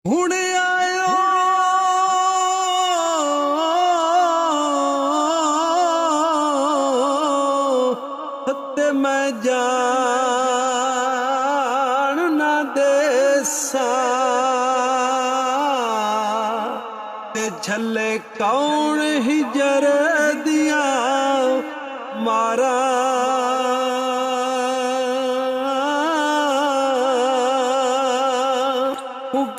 हुण आयो ते मैं जान ना देसा ते झले कौन ही जर दिया मारा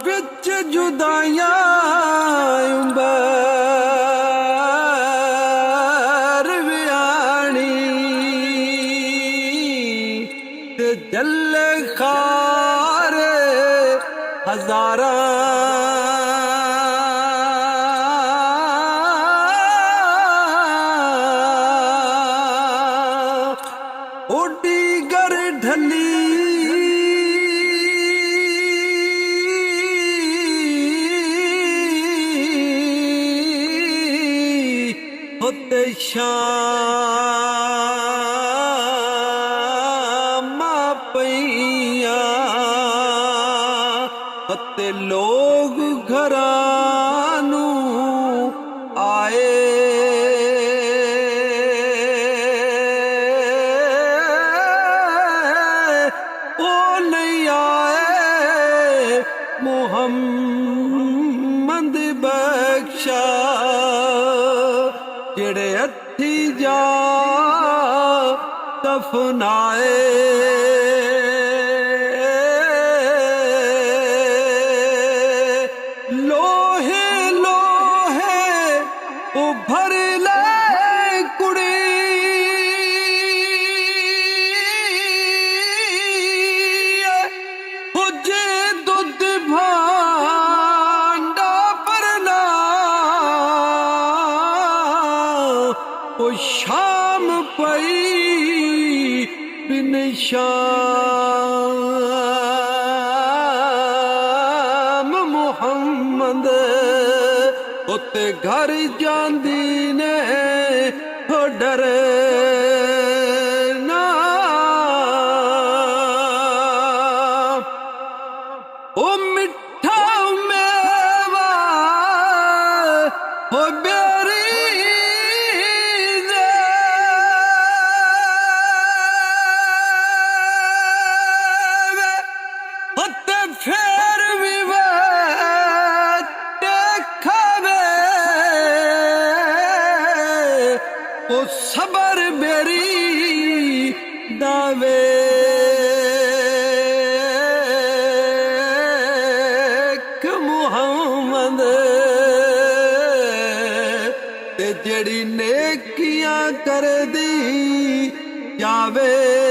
बिच जुदाइयां उम्बर व्याणी ते जल खार हजारा ओडी गर ढली होते शाम पैया होते लोग घरानू आए ओ नहीं आए मुहम्मद बख्शा जेड़े हथी जा दफनाए लोहे लोहे उभर ले कुड़ी हुजे दुध भांडा परना ओ शाम पई बिन शाम मुहम्मद उते घर जांदी ने हो डरे ना ओ मिठा मेवा हो बेरी फेर भी देखावे ओ सबर बेरी दावे मुहम्मद ते जड़ी नेकियां कर दी जावे।